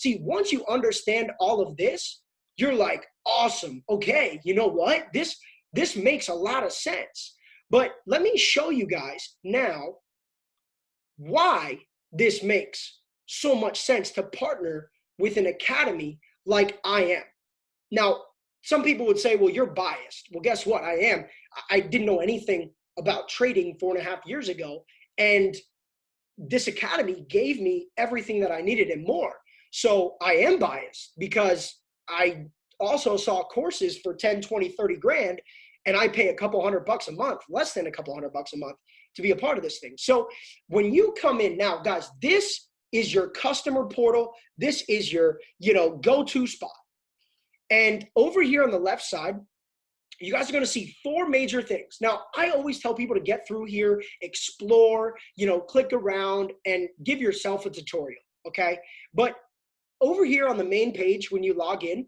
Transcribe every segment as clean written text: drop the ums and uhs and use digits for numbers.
See, once you understand all of this, you're like, awesome. Okay, you know what? This makes a lot of sense. But let me show you guys now why this makes so much sense to partner with an academy like I am. Now, some people would say, well, you're biased. Well, guess what? I am. I didn't know anything about trading 4.5 years ago. And this academy gave me everything that I needed and more. So I am biased because I also saw courses for 10, 20, 30 grand, and I pay a couple $100 a month, less than a couple $100 a month to be a part of this thing. So when you come in now, guys, this is your customer portal. This is your, go-to spot. And over here on the left side, you guys are going to see 4 major things. Now, I always tell people to get through here, explore, click around and give yourself a tutorial, okay? But over here on the main page, when you log in,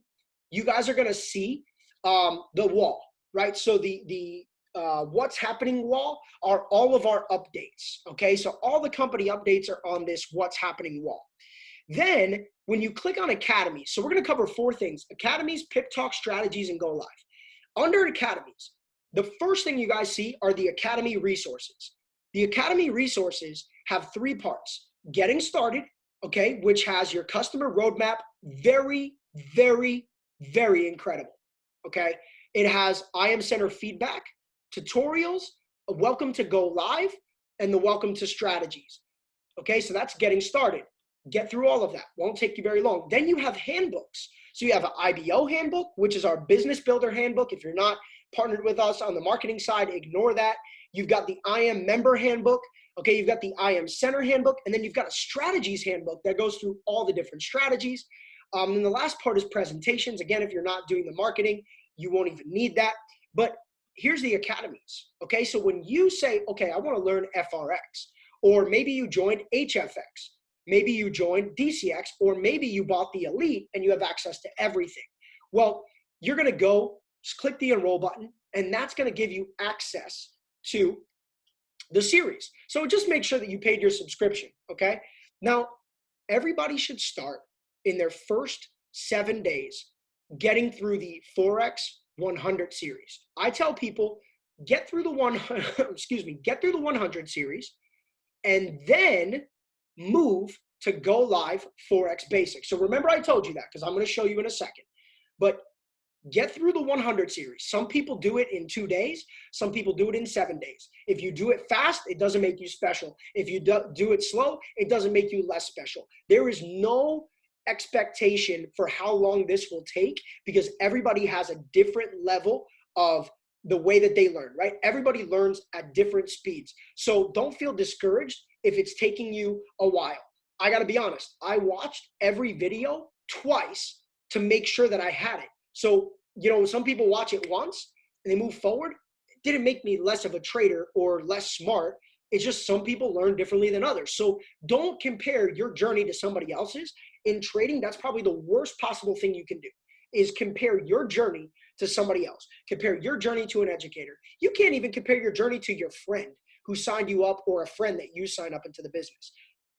you guys are going to see the wall, right? So the what's happening wall are all of our updates, okay? So all the company updates are on this what's happening wall. Then when you click on Academy, so we're going to cover 4 things: Academies, Pip Talk, Strategies, and Go Live. Under Academies, the first thing you guys see are the Academy resources. The Academy resources have 3 parts: getting started, okay, which has your customer roadmap, very, very, very incredible, okay? It has IM Center feedback, tutorials, a welcome to Go Live, and the welcome to strategies, okay? So that's getting started. Get through all of that. Won't take you very long. Then you have handbooks. So you have an IBO handbook, which is our business builder handbook. If you're not partnered with us on the marketing side, ignore that. You've got the IM member handbook. Okay, you've got the IM Center handbook, and then you've got a strategies handbook that goes through all the different strategies. And the last part is presentations. Again, if you're not doing the marketing, you won't even need that. But here's the academies. Okay, so when you say, okay, I want to learn FRX, or maybe you joined HFX, maybe you joined DCX, or maybe you bought the Elite and you have access to everything. Well, you're going to go, just click the enroll button, and that's going to give you access to the series. So just make sure that you paid your subscription, okay? Now, everybody should start in their first 7 days getting through the Forex 100 series. I tell people, get through the 100 series, and then move to Go Live Forex Basics. So remember, I told you that because I'm going to show you in a second. But get through the 100 series. Some people do it in 2 days. Some people do it in 7 days. If you do it fast, it doesn't make you special. If you do it slow, it doesn't make you less special. There is no expectation for how long this will take because everybody has a different level of the way that they learn, right? Everybody learns at different speeds. So don't feel discouraged if it's taking you a while. I got to be honest. I watched every video twice to make sure that I had it. So, some people watch it once and they move forward. It didn't make me less of a trader or less smart. It's just some people learn differently than others. So don't compare your journey to somebody else's. In trading, that's probably the worst possible thing you can do, is compare your journey to somebody else. Compare your journey to an educator. You can't even compare your journey to your friend who signed you up or a friend that you sign up into the business.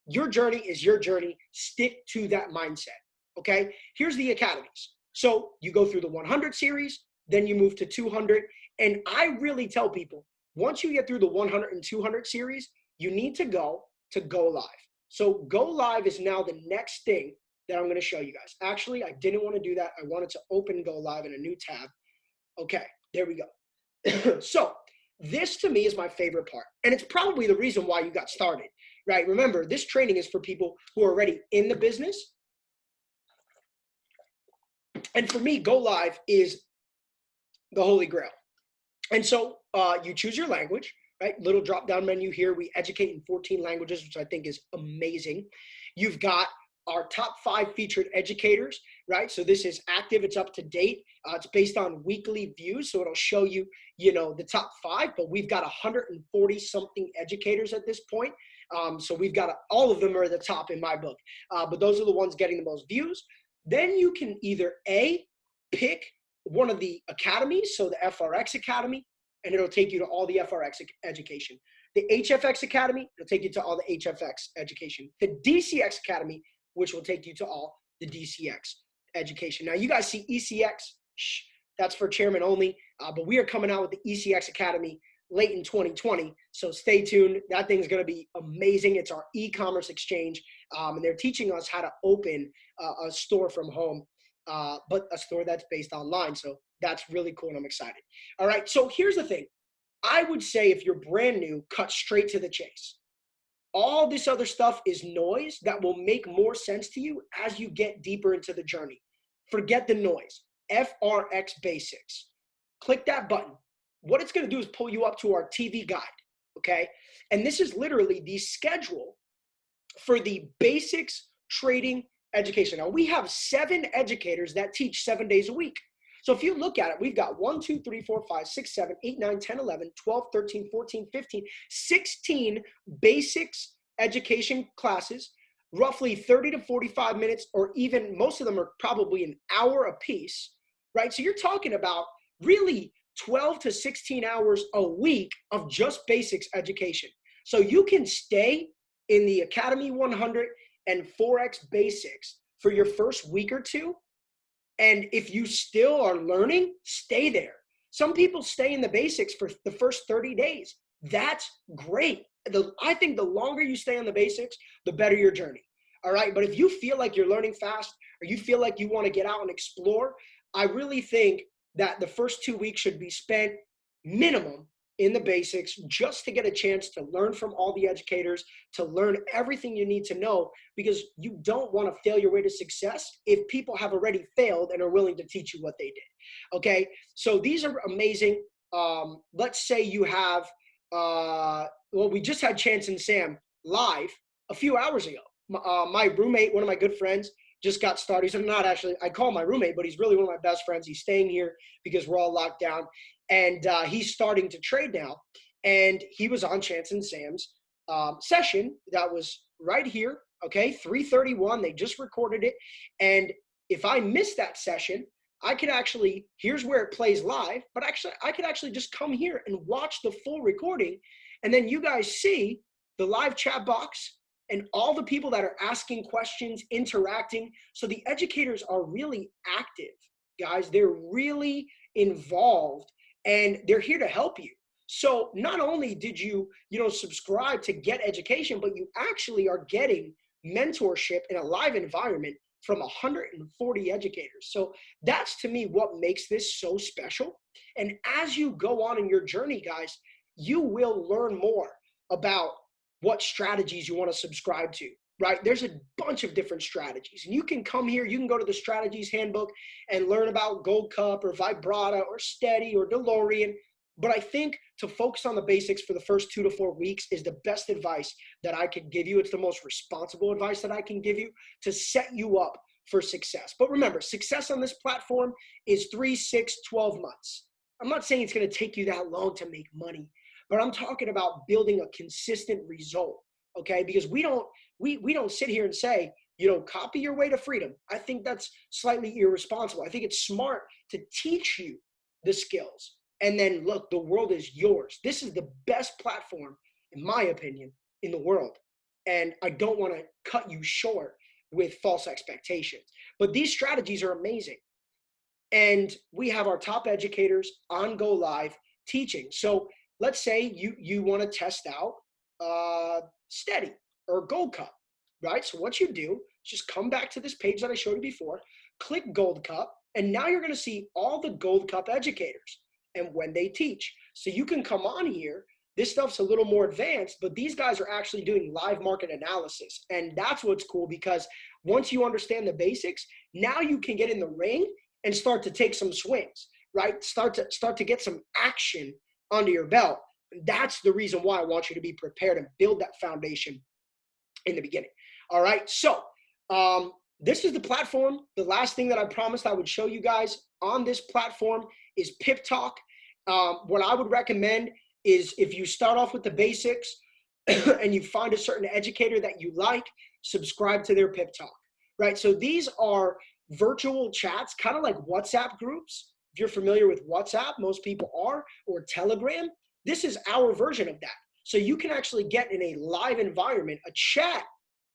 Your journey is your journey. Stick to that mindset, okay? Here's the academies. So you go through the 100 series, then you move to 200. And I really tell people, once you get through the 100 and 200 series, you need to go live. So Go Live is now the next thing that I'm going to show you guys. Actually, I didn't want to do that. I wanted to open Go Live in a new tab. Okay, there we go. So this to me is my favorite part. And it's probably the reason why you got started, right? Remember, this training is for people who are already in the business. And for me, Go Live is the holy grail. And so you choose your language, right? Little drop-down menu here. We educate in 14 languages, which I think is amazing. You've got our top 5 featured educators, right? So this is active. It's up to date. It's based on weekly views. So it'll show you, the top 5, but we've got 140 something educators at this point. So we've got all of them are at the top in my book, but those are the ones getting the most views. Then you can either pick one of the academies, so the FRX Academy, and it'll take you to all the FRX education. The HFX Academy, it'll take you to all the HFX education. The DCX Academy, which will take you to all the DCX education. Now, you guys see ECX, that's for chairman only, but we are coming out with the ECX Academy late in 2020. So stay tuned. That thing's going to be amazing. It's our e-commerce exchange, and they're teaching us how to open a store from home, but a store that's based online. So that's really cool, and I'm excited. All right, so here's the thing. I would say if you're brand new, cut straight to the chase. All this other stuff is noise that will make more sense to you as you get deeper into the journey. Forget the noise. FRX Basics. Click that button. What it's going to do is pull you up to our TV guide, okay? And this is literally the schedule for the basics trading education. Now, we have 7 educators that teach 7 days a week. So if you look at it, we've got 1, 2, 3, 4, 5, 6, 7, 8, 9, 10, 11, 12, 13, 14, 15, 16 basics education classes, roughly 30 to 45 minutes, or even most of them are probably an hour a piece, right? So you're talking about really 12 to 16 hours a week of just basics education. So you can stay in the Academy 100 and Forex Basics for your first week or two. And if you still are learning, stay there. Some people stay in the basics for the first 30 days. That's great. I think the longer you stay on the basics, the better your journey. All right. But if you feel like you're learning fast, or you feel like you want to get out and explore, I really think that the first 2 weeks should be spent minimum in the basics, just to get a chance to learn from all the educators, to learn everything you need to know, because you don't want to fail your way to success if people have already failed and are willing to teach you what they did. Okay, so these are amazing. Let's say you have, well, we just had Chance and Sam live a few hours ago. My roommate, one of my good friends, just got started. He's not actually, I call him my roommate, but he's really one of my best friends. He's staying here because we're all locked down. And he's starting to trade now. And he was on Chance and Sam's session that was right here, okay, 3:31. They just recorded it. And if I miss that session, I could actually, here's where it plays live, but actually I could actually just come here and watch the full recording. And then you guys see the live chat box and all the people that are asking questions, interacting. So the educators are really active, guys. They're really involved, and they're here to help you. So not only did you subscribe to get education, but you actually are getting mentorship in a live environment from 140 educators. So that's, to me, what makes this so special. And as you go on in your journey, guys, you will learn more about what strategies you want to subscribe to, right? There's a bunch of different strategies, and you can come here, you can go to the strategies handbook and learn about Gold Cup or Vibrata or Steady or DeLorean. But I think to focus on the basics for the first 2 to 4 weeks is the best advice that I could give you. It's the most responsible advice that I can give you to set you up for success. But remember, success on this platform is 3, 6, 12 months. I'm not saying it's going to take you that long to make money, but I'm talking about building a consistent result, okay? Because we don't sit here and say, copy your way to freedom. I think that's slightly irresponsible. I think it's smart to teach you the skills. And then look, the world is yours. This is the best platform, in my opinion, in the world. And I don't want to cut you short with false expectations. But these strategies are amazing. And we have our top educators on Go Live teaching. So let's say you want to test out Steady or Gold Cup, right? So what you do is just come back to this page that I showed you before, click Gold Cup, and now you're going to see all the Gold Cup educators and when they teach. So you can come on here. This stuff's a little more advanced, but these guys are actually doing live market analysis. And that's what's cool, because once you understand the basics, now you can get in the ring and start to take some swings, right? Start to get some action under your belt. That's the reason why I want you to be prepared and build that foundation in the beginning. All right. So this is the platform. The last thing that I promised I would show you guys on this platform is Pip Talk. What I would recommend is, if you start off with the basics and you find a certain educator that you like, subscribe to their Pip Talk, right? So these are virtual chats, kind of like WhatsApp groups. If you're familiar with WhatsApp, most people are, or Telegram. This is our version of that. So you can actually get in a live environment, a chat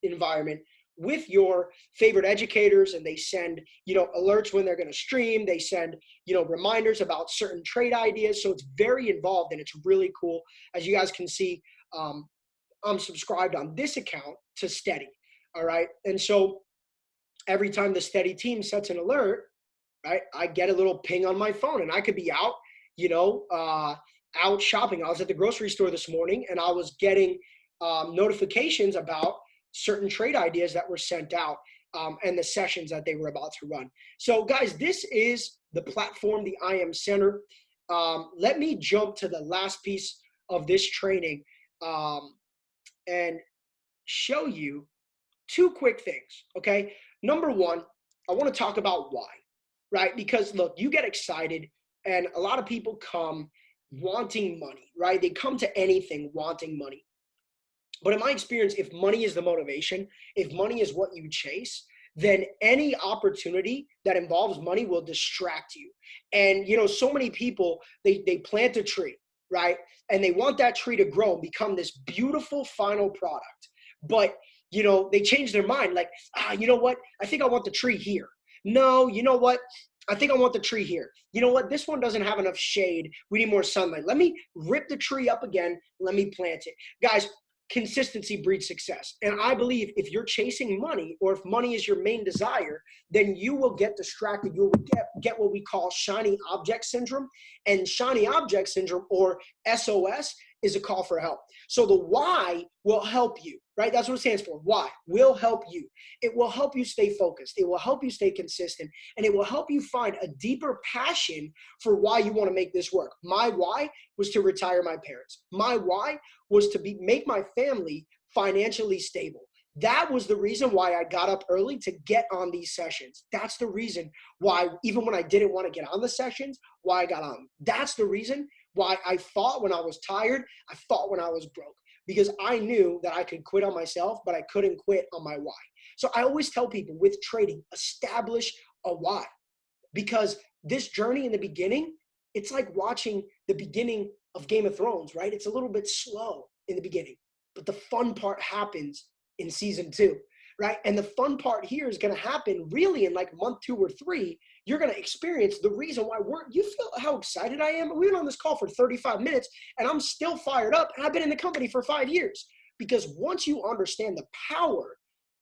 environment with your favorite educators, and they send, alerts when they're going to stream. They send, reminders about certain trade ideas. So it's very involved and it's really cool. As you guys can see, I'm subscribed on this account to Steady. All right. And so every time the Steady team sets an alert, right, I get a little ping on my phone, and I could be out, out shopping. I was at the grocery store this morning, and I was getting notifications about certain trade ideas that were sent out, and the sessions that they were about to run. So guys, this is the platform, the IM Center. Let me jump to the last piece of this training and show you two quick things, okay? Number one, I want to talk about why, right? Because look, you get excited, and a lot of people come wanting money, right? They come to anything wanting money. But in my experience, if money is the motivation, if money is what you chase, then any opportunity that involves money will distract you. And, so many people, they plant a tree, right? And they want that tree to grow and become this beautiful final product. But, they change their mind, like, you know what? I think I want the tree here. No, you know what? I think I want the tree here. You know what? This one doesn't have enough shade. We need more sunlight. Let me rip the tree up again. Let me plant it. Guys, consistency breeds success. And I believe if you're chasing money, or if money is your main desire, then you will get distracted. You will get what we call shiny object syndrome. And shiny object syndrome, or SOS, is a call for help. So the why will help you, right? That's what it stands for. Why will help you. It will help you stay focused. It will help you stay consistent. And it will help you find a deeper passion for why you want to make this work. My why was to retire my parents. My why was to make my family financially stable. That was the reason why I got up early to get on these sessions. That's the reason why, even when I didn't want to get on the sessions, why I got on. That's the reason why I fought when I was tired. I fought when I was broke, because I knew that I could quit on myself, but I couldn't quit on my why. So I always tell people with trading, establish a why, because this journey in the beginning, it's like watching the beginning of Game of Thrones, right? It's a little bit slow in the beginning, but the fun part happens in season 2, right? And the fun part here is going to happen really in like month 2 or 3. You're going to experience the reason why you feel how excited I am. We've been on this call for 35 minutes and I'm still fired up. And I've been in the company for 5 years, because once you understand the power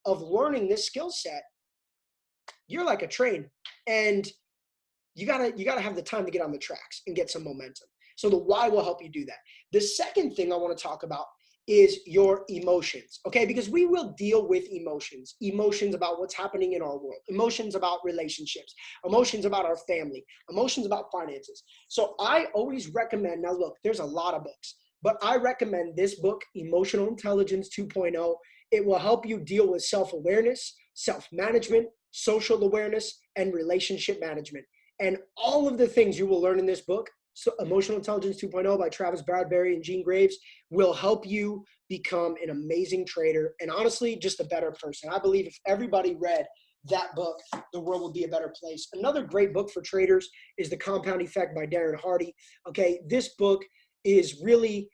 of learning this skill set, you're like a train, and you gotta have the time to get on the tracks and get some momentum. So the why will help you do that. The second thing I want to talk about is your emotions, okay? Because we will deal with emotions about what's happening in our world, emotions about relationships, emotions about our family, emotions about finances. So I always recommend, now look, there's a lot of books, but I recommend this book, Emotional Intelligence 2.0. It will help you deal with self-awareness, self-management, social awareness, and relationship management. And all of the things you will learn in this book, so Emotional Intelligence 2.0 by Travis Bradberry and Gene Graves, will help you become an amazing trader and honestly, just a better person. I believe if everybody read that book, the world would be a better place. Another great book for traders is The Compound Effect by Darren Hardy. Okay, this book is really,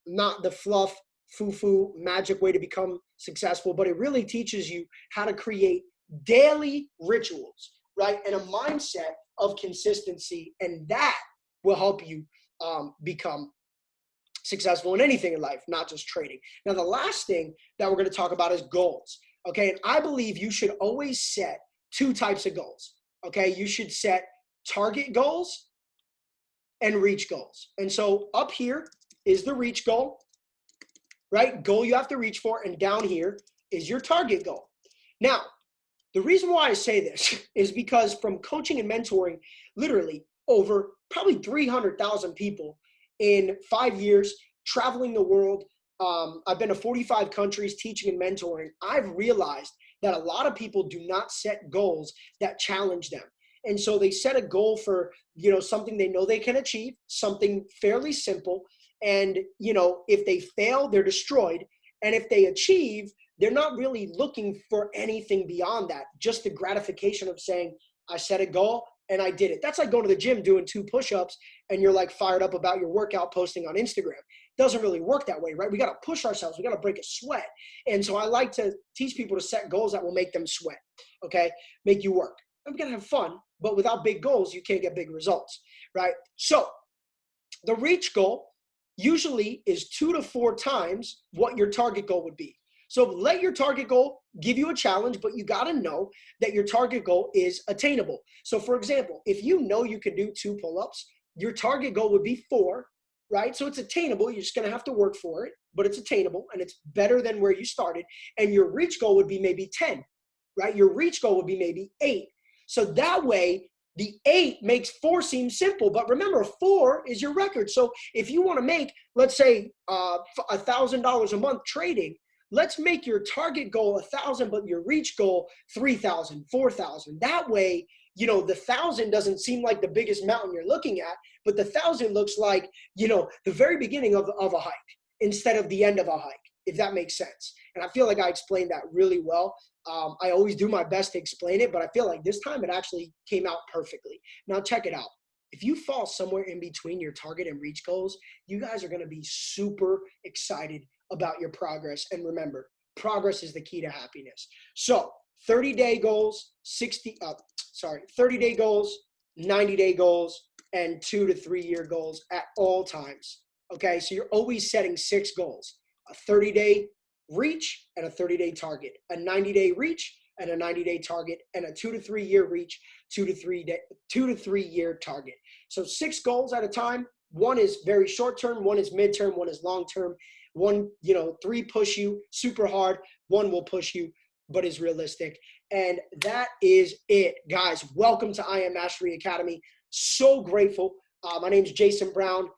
not the fluff, foo-foo, magic way to become successful, but it really teaches you how to create daily rituals, right? And a mindset of consistency, and that will help you become successful in anything in life, not just trading. Now, the last thing that we're going to talk about is goals, okay? And I believe you should always set 2 types of goals, okay? You should set target goals and reach goals. And so up here is the reach goal, right? Goal you have to reach for, and down here is your target goal. Now, the reason why I say this is because from coaching and mentoring literally over probably 300,000 people in 5 years, traveling the world, I've been to 45 countries teaching and mentoring. I've realized that a lot of people do not set goals that challenge them. And so they set a goal for, something they know they can achieve, something fairly simple. And, if they fail, they're destroyed. And if they achieve, they're not really looking for anything beyond that, just the gratification of saying, I set a goal and I did it. That's like going to the gym doing 2 push-ups and you're like fired up about your workout posting on Instagram. doesn't really work that way, right? We got to push ourselves. We got to break a sweat. And so I like to teach people to set goals that will make them sweat, okay? Make you work. And we got to have fun, but without big goals, you can't get big results, right? So the reach goal usually is 2 to 4 times what your target goal would be. So let your target goal give you a challenge, but you got to know that your target goal is attainable. So for example, if you know you can do 2 pull-ups, your target goal would be 4, right? So it's attainable. You're just going to have to work for it, but it's attainable and it's better than where you started. And your reach goal would be maybe 10, right? Your reach goal would be maybe 8. So that way, the 8 makes 4 seem simple, but remember, 4 is your record. So if you want to make, let's say, $1,000 a month trading, let's make your target goal 1,000, but your reach goal 3,000, 4,000. That way, the 1,000 doesn't seem like the biggest mountain you're looking at, but the 1,000 looks like, the very beginning of a hike instead of the end of a hike, if that makes sense. And I feel like I explained that really well. I always do my best to explain it, but I feel like this time it actually came out perfectly. Now check it out. If you fall somewhere in between your target and reach goals, you guys are going to be super excited about your progress. And remember, progress is the key to happiness. So 30-day goals, 30-day goals, 90-day goals, and 2 to 3 year goals at all times. Okay, so you're always setting 6 goals: a 30-day reach and a 30-day target, a 90-day reach and a 90-day target, and a 2 to 3 year reach, 2 to 3 year target. So 6 goals at a time. One is very short term, one is midterm, one is long term. One, 3 push you super hard, 1 will push you, but is realistic. And that is it, guys. Welcome to I Am Mastery Academy. So grateful. My name is Jason Brown.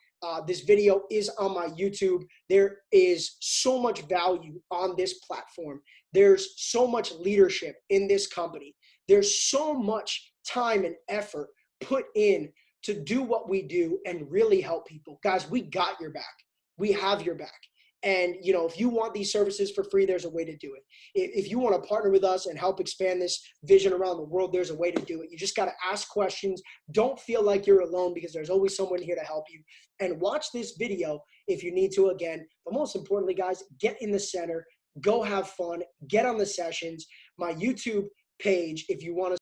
This video is on my YouTube. There is so much value on this platform. There's so much leadership in this company. There's so much time and effort put in to do what we do and really help people. Guys, we got your back. We have your back. And, if you want these services for free, there's a way to do it. If you want to partner with us and help expand this vision around the world, there's a way to do it. You just got to ask questions. Don't feel like you're alone, because there's always someone here to help you. And watch this video if you need to again. But most importantly, guys, get in the center, go have fun, get on the sessions. My YouTube page, if you want to